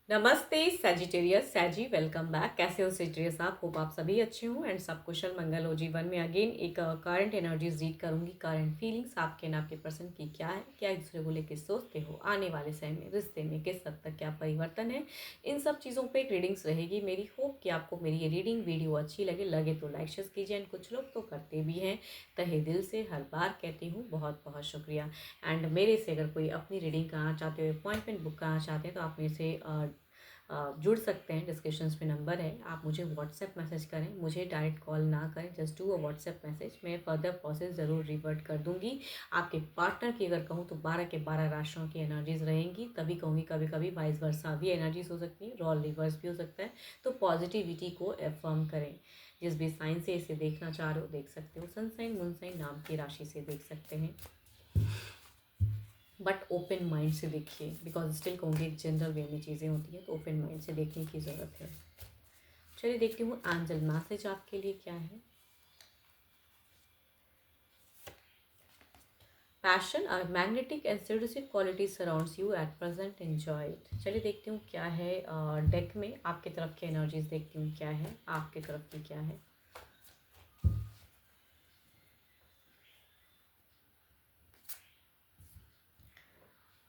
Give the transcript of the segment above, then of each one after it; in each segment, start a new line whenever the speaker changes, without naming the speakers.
नमस्ते Sagittarius सैजी, welcome back. कैसे हो सेजिटेरियस आप? होप आप सभी अच्छे हो एंड सब कुशल मंगल हो जीवन में। अगेन एक करंट एनर्जीज रीड करूंगी। करंट फीलिंग्स आपके एंड आपके पर्सन की क्या है, क्या एक दूसरे को लेकर सोचते हो, आने वाले समय में रिश्ते में किस हद तक क्या परिवर्तन है, इन सब चीज़ों पे एक रीडिंग्स रहेगी मेरी। होप कि आपको मेरी ये रीडिंग वीडियो अच्छी लगे तो लाइक शेयर कीजिए एंड कुछ लोग तो करते भी हैं। तहे दिल से हर बार कहती हूँ बहुत बहुत शुक्रिया। एंड मेरे से अगर कोई अपनी रीडिंग कराना चाहते हो, अपॉइंटमेंट बुक कराना चाहते हैं तो आप मेरे से जुड़ सकते हैं। डिस्क्रिप्शंस में नंबर है, आप मुझे व्हाट्सएप मैसेज करें, मुझे डायरेक्ट कॉल ना करें, just do a WhatsApp message. मैं फर्दर प्रोसेस ज़रूर रिवर्ट कर दूंगी। आपके पार्टनर की अगर कहूँ तो 12 के 12 राशियों की एनर्जीज रहेंगी। तभी कहूँगी कभी कभी वाइस वर्सा भी एनर्जीज हो सकती है, रॉल रिवर्स भी हो सकता है। तो पॉजिटिविटी को एफर्म करें। जिस भी साइन से इसे देखना चाह रहे हो देख सकते हो। सन साइन मून साइन नाम की राशि से देख सकते हैं, बट ओपन माइंड से देखिए। बिकॉज स्टिल कहूँगी एक जनरल वे में चीज़ें होती हैं, तो ओपन माइंड से देखने की ज़रूरत है। चलिए देखती हूँ एंजल मैसेज आपके लिए क्या है। पैशन और magnetic and seductive quality surrounds you at present, enjoy it. चलिए देखती हूँ क्या है डेक में। आपकी तरफ की एनर्जीज देखती हूँ क्या है, आपकी तरफ की क्या है।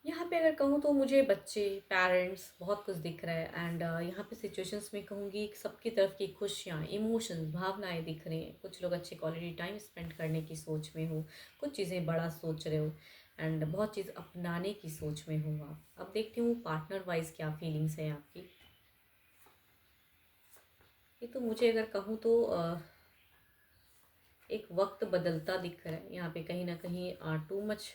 यहाँ पे अगर कहूँ तो मुझे बच्चे, पेरेंट्स बहुत कुछ दिख रहा है। एंड यहाँ पे सिचुएशंस में कहूँगी सबकी तरफ की खुशियाँ, इमोशंस, भावनाएं दिख रही हैं। कुछ लोग अच्छे क्वालिटी टाइम स्पेंड करने की सोच में हो, कुछ चीज़ें बड़ा सोच रहे हो एंड बहुत चीज़ अपनाने की सोच में हो आप। अब देखती हूँ पार्टनर वाइज क्या फीलिंग्स है आपकी। ये तो मुझे अगर कहूँ तो एक वक्त बदलता दिख रहा है यहाँ पे कहीं ना कहीं। टू मच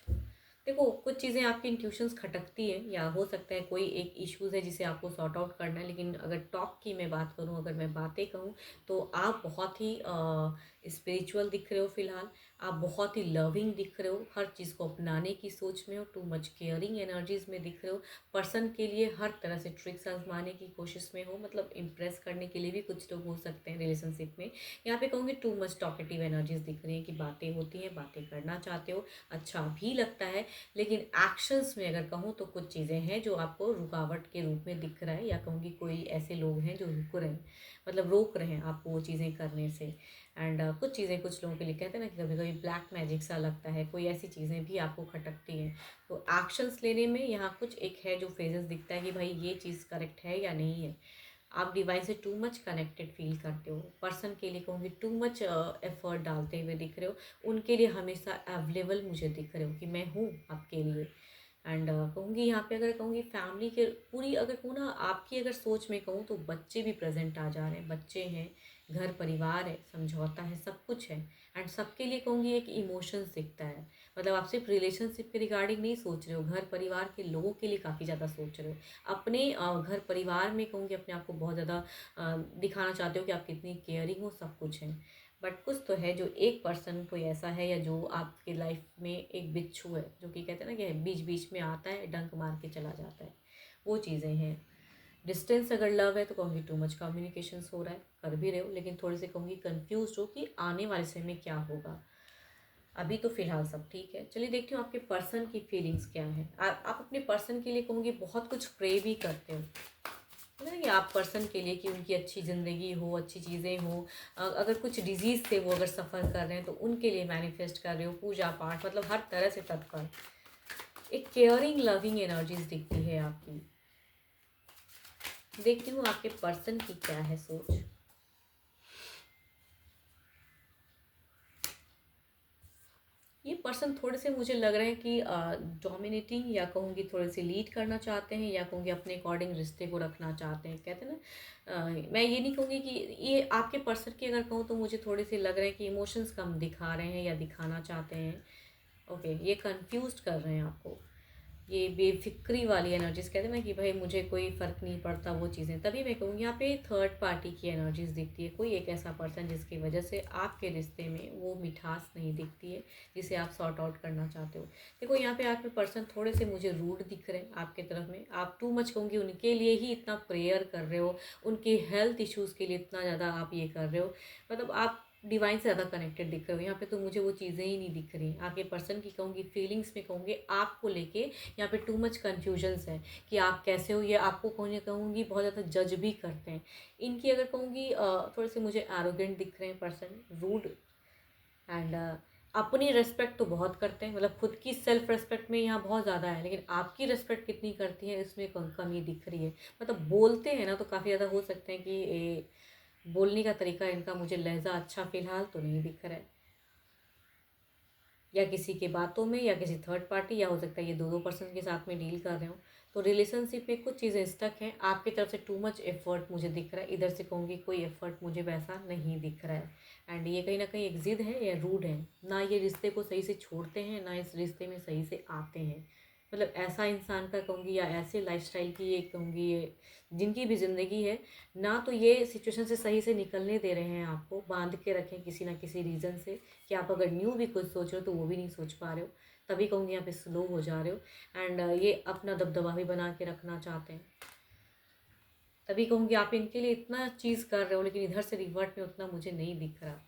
देखो, कुछ चीज़ें आपकी इंट्यूशंस खटकती है, या हो सकता है कोई एक इश्यूज है जिसे आपको सॉर्ट आउट करना है। लेकिन अगर टॉक की मैं बात करूँ, अगर मैं बातें कहूँ तो आप बहुत ही स्पिरिचुअल दिख रहे हो फिलहाल। आप बहुत ही लविंग दिख रहे हो, हर चीज़ को अपनाने की सोच में हो, टू मच केयरिंग एनर्जीज में दिख रहे हो। पर्सन के लिए हर तरह से ट्रिक्स आजमाने की कोशिश में हो, मतलब इम्प्रेस करने के लिए भी कुछ लोग हो सकते हैं रिलेशनशिप में। यहाँ पे कहूँगी टू मच टॉकेटिव एनर्जीज दिख रही हैं कि बातें होती हैं, बातें करना चाहते हो, अच्छा भी लगता है। लेकिन एक्शंस में अगर कहूँ तो कुछ चीज़ें हैं जो आपको रुकावट के रूप में दिख रहा है, या कहूँगी कोई ऐसे लोग हैं जो रुक रहे हैं, मतलब रोक रहे हैं आपको वो चीज़ें करने से। एंड कुछ चीज़ें कुछ लोगों के लिए कहते हैं ना कि कभी कभी ब्लैक मैजिक सा लगता है, कोई ऐसी चीज़ें भी आपको खटकती हैं। तो एक्शंस लेने में यहाँ कुछ एक है जो फेजेस दिखता है कि भाई ये चीज़ करेक्ट है या नहीं है। आप डिवाइन से टू मच कनेक्टेड फील करते हो। पर्सन के लिए कहूँगी टू मच एफर्ट डालते हुए दिख रहे हो, उनके लिए हमेशा अवेलेबल मुझे दिख रहे हो कि मैं हूँ आपके लिए। एंड कहूँगी यहाँ पे अगर कहूँगी फैमिली के पूरी अगर कहूँ ना, आपकी अगर सोच में कहूँ तो बच्चे भी प्रेजेंट आ जा रहे हैं। बच्चे हैं, घर परिवार है, समझौता है, सब कुछ है। एंड सबके लिए कहूँगी एक इमोशंस दिखता है। मतलब आप सिर्फ रिलेशनशिप के रिगार्डिंग नहीं सोच रहे हो, घर परिवार के लोगों के लिए काफ़ी ज़्यादा सोच रहे हो। अपने घर परिवार में कहूँगी अपने आप को बहुत ज़्यादा दिखाना चाहते हो कि आप कितनी केयरिंग हो, सब कुछ है। बट कुछ तो है जो एक पर्सन कोई ऐसा है, या जो आपकी लाइफ में एक बिच्छू है जो कि कहते हैं ना कि बीच बीच में आता है, डंक मार के चला जाता है, वो चीज़ें हैं। डिस्टेंस अगर लव है तो कहूँगी टू मच कम्युनिकेशन हो रहा है, कर भी रहे हो, लेकिन थोड़ी सी कहूँगी कन्फ्यूज हो कि आने वाले समय में क्या होगा। अभी तो फिलहाल सब ठीक है। चलिए देखती हूँ आपके पर्सन की फीलिंग्स क्या है। आप अपने पर्सन के लिए कहूँगी बहुत कुछ प्रे भी करते हो, है ना, कि आप पर्सन के लिए कि उनकी अच्छी ज़िंदगी हो, अच्छी चीज़ें हो। अगर कुछ डिजीज़ से वो अगर सफ़र कर रहे हैं तो उनके लिए मैनिफेस्ट कर रहे हो, पूजा पाठ, मतलब हर तरह से तत्पर। एक केयरिंग लविंग एनर्जीज दिखती है आपकी। देखती हूँ आपके पर्सन की क्या है सोच। ये पर्सन थोड़े से मुझे लग रहे हैं कि डोमिनेटिंग, या कहूँगी थोड़े से लीड करना चाहते हैं, या कहूँगी अपने अकॉर्डिंग रिश्ते को रखना चाहते हैं। कहते हैं ना, मैं ये नहीं कहूँगी कि ये आपके पर्सन की अगर कहूँ तो मुझे थोड़े से लग रहे हैं कि इमोशंस कम दिखा रहे हैं या दिखाना चाहते हैं। ओके, ये कंफ्यूज कर रहे हैं आपको। ये बेफिक्री वाली एनर्जीज कहते हैं ना कि भाई मुझे कोई फ़र्क नहीं पड़ता, वो चीज़ें। तभी मैं कहूँगी यहाँ पे थर्ड पार्टी की एनर्जीज दिखती है। कोई एक ऐसा पर्सन जिसकी वजह से आपके रिश्ते में वो मिठास नहीं दिखती है, जिसे आप सॉर्ट आउट करना चाहते हो। देखो यहाँ पे आपके पर्सन थोड़े से मुझे रूड दिख रहे हैं आपके तरफ में। आप टू मच कहूँगी उनके लिए ही इतना प्रेयर कर रहे हो, उनके हेल्थ इश्यूज़ के लिए इतना ज़्यादा आप ये कर रहे हो। मतलब आप डिवाइन से ज़्यादा कनेक्टेड दिख रहे हो। यहाँ पे तो मुझे वो चीज़ें ही नहीं दिख रही। आपके पर्सन की कहूँगी फीलिंग्स में कहूँगी आपको लेके यहाँ पे टू मच कन्फ्यूजन्स है कि आप कैसे हो, ये आपको कहूँगी बहुत ज़्यादा जज भी करते हैं। इनकी अगर कहूँगी थोड़े से मुझे एरोगेंट दिख रहे हैं पर्सन, रूड एंड अपनी रिस्पेक्ट तो बहुत करते हैं, मतलब खुद की सेल्फ रिस्पेक्ट में यहाँ बहुत ज़्यादा है, लेकिन आपकी रिस्पेक्ट कितनी करती है इसमें कमी दिख रही है। मतलब बोलते हैं ना तो काफ़ी ज़्यादा हो सकते हैं कि बोलने का तरीका इनका मुझे लहजा अच्छा फ़िलहाल तो नहीं दिख रहा है, या किसी के बातों में या किसी थर्ड पार्टी, या हो सकता है ये दो दो पर्सन के साथ में डील कर रहे हो। तो रिलेशनशिप में कुछ चीज़ें स्टक हैं, आपकी तरफ से टू मच एफर्ट मुझे दिख रहा है, इधर से कहूँगी कोई एफर्ट मुझे वैसा नहीं दिख रहा है। एंड ये कहीं ना कहीं एक जिद है या रूड है, ना ये रिश्ते को सही से छोड़ते हैं ना इस रिश्ते में सही से आते हैं। मतलब ऐसा इंसान का कहूँगी या ऐसे लाइफस्टाइल की ये कहूँगी, ये जिनकी भी ज़िंदगी है ना, तो ये सिचुएशन से सही से निकलने दे रहे हैं, आपको बांध के रखें किसी ना किसी रीज़न से, कि आप अगर न्यू भी कुछ सोच रहे हो तो वो भी नहीं सोच पा रहे हो, तभी कहूँगी यहाँ पे स्लो हो जा रहे हो। एंड ये अपना दबदबा भी बना के रखना चाहते हैं, तभी कहूँगी आप इनके लिए इतना चीज़ कर रहे हो, लेकिन इधर से रिवर्ट में उतना मुझे नहीं दिख रहा।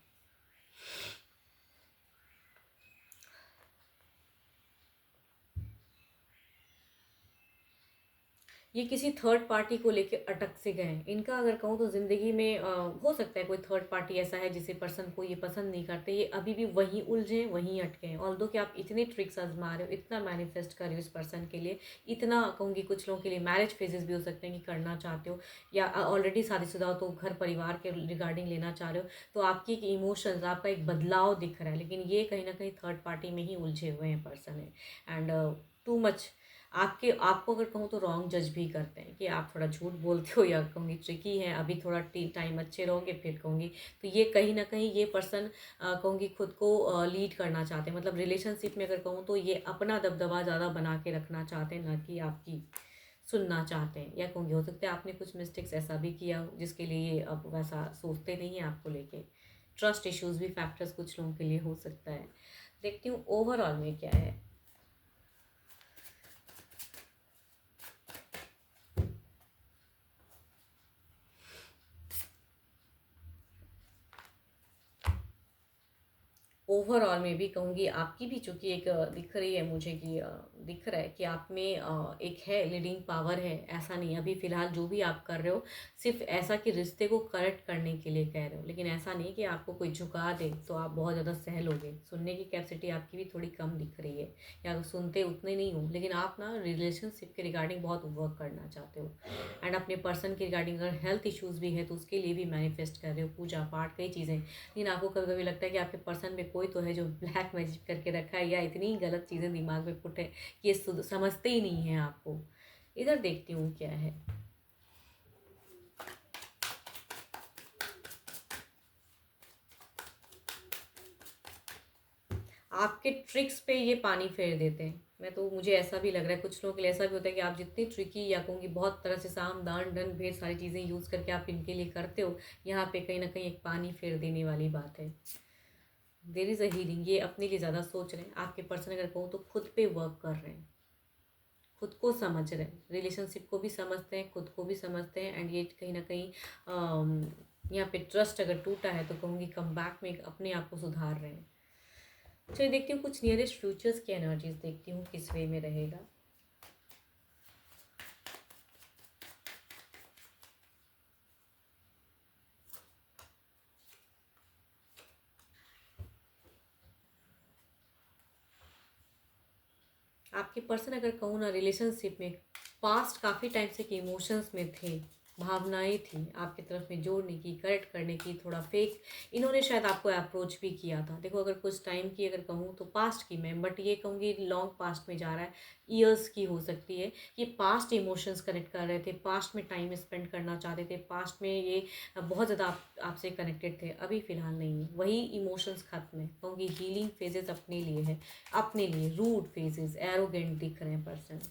ये किसी थर्ड पार्टी को लेके अटक से गए हैं। इनका अगर कहूँ तो ज़िंदगी में हो सकता है कोई थर्ड पार्टी ऐसा है जिसे पर्सन को ये पसंद नहीं करते, ये अभी भी वहीं उलझे वहीं अटके हैं। ऑल्दो कि आप इतने ट्रिक्स आजमा रहे हो, इतना मैनिफेस्ट कर रहे हो इस पर्सन के लिए, इतना कहूँगी कुछ लोगों के लिए मैरिज फेजेस भी हो सकते हैं कि करना चाहते हो, या ऑलरेडी शादीशुदा हो तो घर परिवार के रिगार्डिंग लेना चाह रहे हो, तो आपकी एक इमोशंस, आपका एक बदलाव दिख रहा है, लेकिन ये कहीं ना कहीं थर्ड पार्टी में ही उलझे हुए हैं पर्सन है। एंड टू मच आपको अगर कहूँ तो रॉन्ग जज भी करते हैं कि आप थोड़ा झूठ बोलते हो, या कहूँगी ट्रिकी है, अभी थोड़ा टाइम अच्छे रहोगे फिर कहूँगी। तो ये कहीं ना कहीं ये पर्सन कहूँगी खुद को लीड करना चाहते हैं, मतलब रिलेशनशिप में अगर कहूँ तो ये अपना दबदबा ज़्यादा बना के रखना चाहते हैं, ना कि आपकी सुनना चाहते हैं। या कहूँगी हो सकता है आपने कुछ मिस्टेक्स ऐसा भी किया हो जिसके लिए ये अब वैसा सोचते नहीं हैं आपको लेके। ट्रस्ट इश्यूज भी फैक्टर्स कुछ लोगों के लिए हो सकता है। देखती हूँ ओवरऑल में क्या है। ओवरऑल में भी कहूँगी आपकी भी चूँकि एक दिख रही है मुझे कि दिख रहा है कि आप में एक है लीडिंग पावर है। ऐसा नहीं अभी फ़िलहाल जो भी आप कर रहे हो सिर्फ ऐसा कि रिश्ते को करेक्ट करने के लिए कह रहे हो, लेकिन ऐसा नहीं कि आपको कोई झुका दे तो आप बहुत ज़्यादा सह लोगे। सुनने की कैपेसिटी आपकी भी थोड़ी कम दिख रही है, या सुनते उतने नहीं हो, लेकिन आप ना रिलेशनशिप के रिगार्डिंग बहुत वर्क करना चाहते हो। एंड अपने पर्सन के रिगार्डिंग अगर हेल्थ इश्यूज़ भी है तो उसके लिए भी मैनिफेस्ट कर रहे हो, पूजा पाठ कई चीज़ें। लेकिन आपको कभी कभी लगता है कि आपके पर्सन में कोई तो है जो ब्लैक मैजिक करके रखा है, या इतनी गलत चीज़ें दिमाग में पुट है कि ये समझते ही नहीं है आपको। इधर देखती हूँ क्या है। आपके ट्रिक्स पे ये पानी फेर देते हैं। मैं तो मुझे ऐसा भी लग रहा है, कुछ लोगों के लिए ऐसा भी होता है कि आप जितनी ट्रिकी या कहूँगी बहुत तरह से साम दान दंड भेद सारी चीज़ें यूज़ करके आप इनके लिए करते हो, यहाँ पे कहीं ना कहीं एक पानी फेर देने वाली बात है। देर इज़ अ हीलिंग, ये अपने लिए ज़्यादा सोच रहे हैं। आपके पर्सन अगर कहूँ तो खुद पे वर्क कर रहे हैं, खुद को समझ रहे हैं, रिलेशनशिप को भी समझते हैं, खुद को भी समझते हैं। एंड ये कहीं ना कहीं यहाँ पे ट्रस्ट अगर टूटा है तो कहूँगी कम बैक में अपने आप को सुधार रहे हैं। चलिए देखती हूँ कुछ नियरेस्ट फ्यूचर्स की एनर्जीज, देखती हूँ किस वे में रहेगा। आपके पर्सन अगर कहूँ ना रिलेशनशिप में पास्ट काफ़ी टाइम से कि इमोशंस में थे, भावनाएं थी आपकी तरफ में जोड़ने की, करेक्ट करने की, थोड़ा फेक इन्होंने शायद आपको अप्रोच भी किया था। देखो अगर कुछ टाइम की अगर कहूँ तो पास्ट की मैं, बट ये कहूँगी लॉन्ग पास्ट में जा रहा है, ईयर्स की हो सकती है। ये पास्ट इमोशंस कनेक्ट कर रहे थे, पास्ट में टाइम स्पेंड करना चाहते थे, पास्ट में ये बहुत ज़्यादा आपसे कनेक्टेड थे। अभी फ़िलहाल नहीं है, वही इमोशंस खत्म है। कहूँगी हीलिंग फेजेस अपने लिए है, अपने लिए रूड फेजेस, एरोगेंट दिख रहे हैं पर्सन।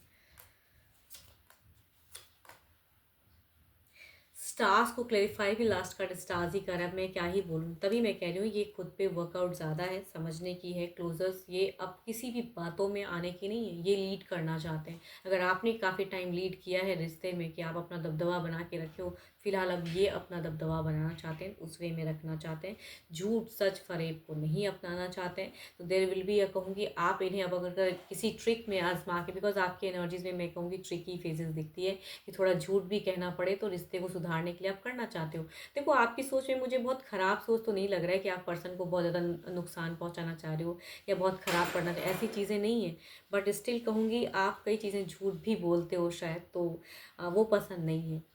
स्टार्स को क्लेरिफाई भी लास्ट कार्ड स्टार्स ही कर रहा है, मैं क्या ही बोलूँ। तभी मैं कह रही हूँ ये खुद पे वर्कआउट ज़्यादा है, समझने की है क्लोजर्स, ये अब किसी भी बातों में आने की नहीं है, ये लीड करना चाहते हैं। अगर आपने काफ़ी टाइम लीड किया है रिश्ते में कि आप अपना दबदबा बना के रखे हो, फिलहाल अब ये अपना दबदबा बनाना चाहते हैं, उस वे में रखना चाहते हैं, झूठ सच फरेब को नहीं अपनाना चाहते हैं। तो देर विल बी, कहूँगी आप इन्हें अब अगर किसी ट्रिक में आजमा के, बिकॉज आपकी एनर्जीज में मैं कहूँगी ट्रिकी फेजेस दिखती है कि थोड़ा झूठ भी कहना पड़े तो रिश्ते को सुधारने के लिए आप करना चाहते हो। देखो आपकी सोच में मुझे बहुत ख़राब सोच तो नहीं लग रहा है कि आप पर्सन को बहुत ज़्यादा नुकसान पहुंचाना चाह रहे हो या बहुत ख़राब करना चाह, ऐसी चीज़ें नहीं है। बट स्टिल कहूँगी आप कई चीज़ें झूठ भी बोलते हो शायद, तो वो पसंद नहीं है।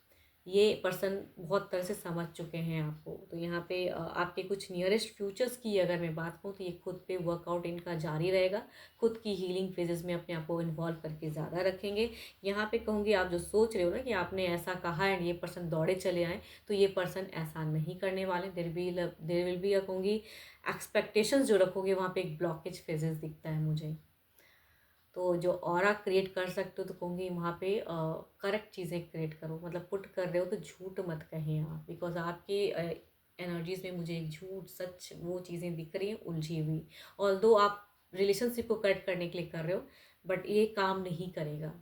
ये पर्सन बहुत तरह से समझ चुके हैं आपको। तो यहाँ पे आपके कुछ नियरेस्ट फ्यूचर्स की अगर मैं बात कहूँ तो ये खुद पे वर्कआउट इनका जारी रहेगा, खुद की हीलिंग फेजेस में अपने आप को इन्वॉल्व करके ज़्यादा रखेंगे। यहाँ पे कहूँगी आप जो सोच रहे हो ना कि आपने ऐसा कहा एंड ये पर्सन दौड़े चले आए, तो ये पर्सन ऐसा नहीं करने वाले। देर विल बी कहूँगी एक्सपेक्टेशंस जो रखोगे वहाँ पे एक ब्लॉकेज फेजेस दिखता है मुझे। तो जो ऑरा क्रिएट कर सकते हो तो कहूँगी वहाँ पे करेक्ट चीज़ें क्रिएट करो, मतलब पुट कर रहे हो तो झूठ मत कहें आप, बिकॉज आपकी एनर्जीज में मुझे एक झूठ सच वो चीज़ें दिख रही हैं उलझी हुई। ऑल्दो आप रिलेशनशिप को करेक्ट करने के लिए कर रहे हो, बट ये काम नहीं करेगा,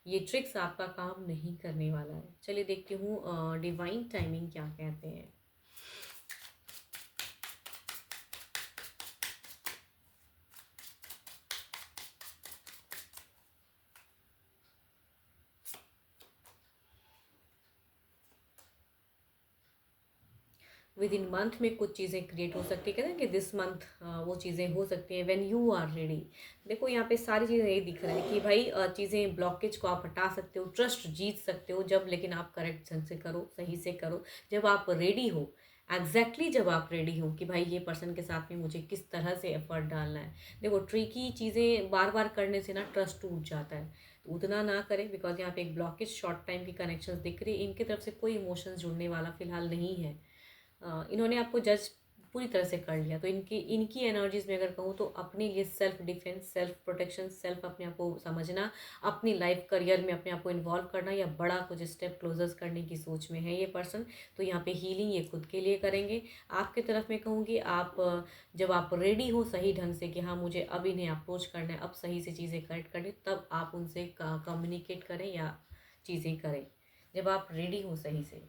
ये ट्रिक्स आपका काम नहीं करने वाला है। चलिए देखती हूँ डिवाइन टाइमिंग क्या कहते हैं। विद इन मंथ में कुछ चीज़ें क्रिएट हो सकती है, कहते हैं कि दिस मंथ वो चीज़ें हो सकती हैं व्हेन यू आर रेडी। देखो यहाँ पे सारी चीज़ें यही दिख रहा है कि भाई चीज़ें ब्लॉकेज को आप हटा सकते हो, ट्रस्ट जीत सकते हो जब, लेकिन आप करेक्ट ढंग से करो, सही से करो, जब आप रेडी हो। जब आप रेडी हो कि भाई ये पर्सन के साथ में मुझे किस तरह से एफर्ट डालना है। देखो ट्रिकी चीज़ें बार बार करने से ना ट्रस्ट टूट जाता है, तो उतना ना करें, बिकॉज यहाँ पे एक ब्लॉकेज शॉर्ट टाइम की कनेक्शंस दिख रही है, इनकी तरफ से कोई इमोशंस जुड़ने वाला फिलहाल नहीं है। इन्होंने आपको जज पूरी तरह से कर लिया। तो इनकी इनकी एनर्जीज में अगर कहूँ तो अपने लिए self defence, self protection, self अपने आप को समझना, अपनी लाइफ करियर में अपने आप को इन्वॉल्व करना या बड़ा कुछ स्टेप क्लोजर्स करने की सोच में है ये पर्सन। तो यहाँ पे हीलिंग ये खुद के लिए करेंगे। आपके तरफ में कहूँगी आप जब आप रेडी हो सही ढंग से कि हाँ मुझे अब इन्हें अप्रोच करना है, अब सही से चीज़ें करेक्ट करनी, तब आप उनसे कम्युनिकेट करें या चीज़ें करें, जब आप रेडी हो सही से।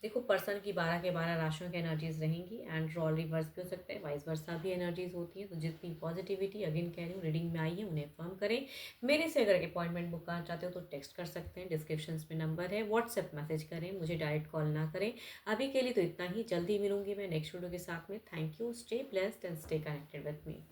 देखो पर्सन की 12 के 12 राशियों की एनर्जीज रहेंगी एंड रोल रिवर्स भी हो सकता है, वाइस वर्सा भी एनर्जीज होती हैं। तो जितनी पॉजिटिविटी अगेन कह रही हूँ रीडिंग में आई है उन्हें फर्म करें। मेरे से अगर अपॉइंटमेंट बुक करना चाहते हो तो टेक्स्ट कर सकते हैं, डिस्क्रिप्शन में नंबर है, व्हाट्सएप मैसेज करें, मुझे डायरेक्ट कॉल ना करें। अभी के लिए तो इतना ही, जल्दी मिलूंगी मैं नेक्स्ट वीडियो के साथ में। Thank you, stay blessed and stay connected with me.